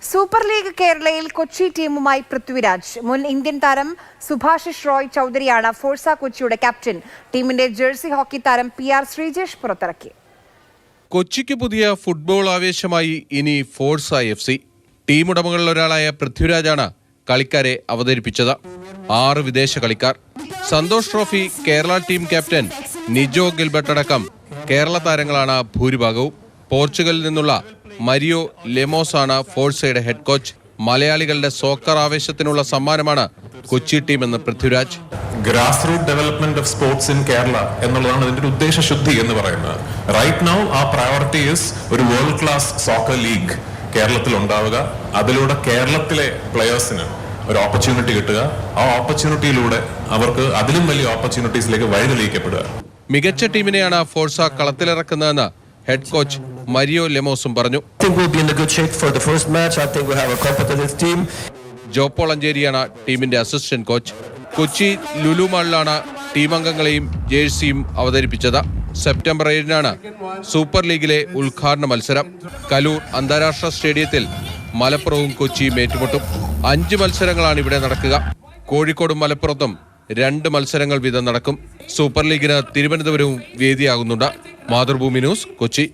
Super league കേരളയിൽ കൊച്ചി ടീമുമായി പൃഥ്വിരാജ്. മുൻ ഇന്ത്യൻ താരം സുഭാഷിഷ് റോയ് ചൗധരിയാണ് ഫോഴ്സ കൊച്ചിയുടെ ക്യാപ്റ്റൻ. ടീമിന്റെ ജേഴ്സി ഹോക്കി താരം PR ശ്രീജേഷ് പുറത്തിറക്കി. കൊച്ചിക്ക് പുതിയ ഫുട്ബോൾ ആവേശമായി ഇനി ഫോഴ്സ FC. ടീമുടമകളിൽ ഒരാളായ പൃഥ്വിരാജാണ് കളിക്കാരെ അവതരിപ്പിച്ചത്. 6 വിദേശ കളിക്കാർ. Santosh trophy Kerala team captain Nijo Gilbert അടക്കം കേരള താരങ്ങളാണ് ഭൂരിഭാഗവും. പോർച്ചുഗലിൽ നിന്നുള്ള മരിയോ ലെമോസ് ആണ് ഫോഴ്സയുടെ ഹെഡ് കോച്ച്. മലയാളികളുടെ സോക്കർ ആവേശത്തിനുള്ള സമ്മാനമാണ് കൊച്ചി ടീം എന്ന് Prithviraj. Grass root development of sports in Kerala എന്നുള്ളതാണ് ഇതിന്റെ ഒരു ഉദ്ദേശശുദ്ധി എന്ന് പറയുന്നത്. റൈറ്റ് നൗ ആ പ്രയോറിറ്റി ഈസ് ഒരു വേൾഡ് ക്ലാസ് സോക്കർ ലീഗ് കേരളത്തിൽ ഉണ്ടാവുക. അതിലൂടെ കേരളത്തിലെ പ്ലെയേഴ്സിന് ഒരു ഓപ്പർച്യൂണിറ്റി കിട്ടുക. ആ ഓപ്പർച്യൂണിറ്റിയിലൂടെ അവർക്ക് അതിലും വലിയ ഓപ്പർച്യൂണിറ്റീസിലേക്ക് വഴിതെളിയിക്കപ്പെടുക. മികച്ച ടീമിനെയാണ് ഫോഴ്സ കളത്തിലിറക്കുന്നതെന്ന് ഹെഡ് കോച്ച് മരിയോ ലെമോസും പറഞ്ഞു. ജോപ്പോൾ അഞ്ചേരിയാണ് ടീമിന്റെ അസിസ്റ്റന്റ് കോച്ച്. കൊച്ചി ലുലു മാളിലാണ് ടീം അംഗങ്ങളെയും ജേഴ്സിയും അവതരിപ്പിച്ചത്. സെപ്റ്റംബർ 7-നാണ് സൂപ്പർ ലീഗിലെ ഉദ്ഘാടന മത്സരം. കലൂർ അന്താരാഷ്ട്ര സ്റ്റേഡിയത്തിൽ മലപ്പുറവും കൊച്ചിയും ഏറ്റുമുട്ടും. 5 മത്സരങ്ങളാണ് ഇവിടെ നടക്കുക. കോഴിക്കോടും മലപ്പുറത്തും 2 മത്സരങ്ങൾ വീതം നടക്കും. സൂപ്പർ ലീഗിന് തിരുവനന്തപുരവും വേദിയാകുന്നുണ്ട്. മാതൃഭൂമി ന്യൂസ്, കൊച്ചി.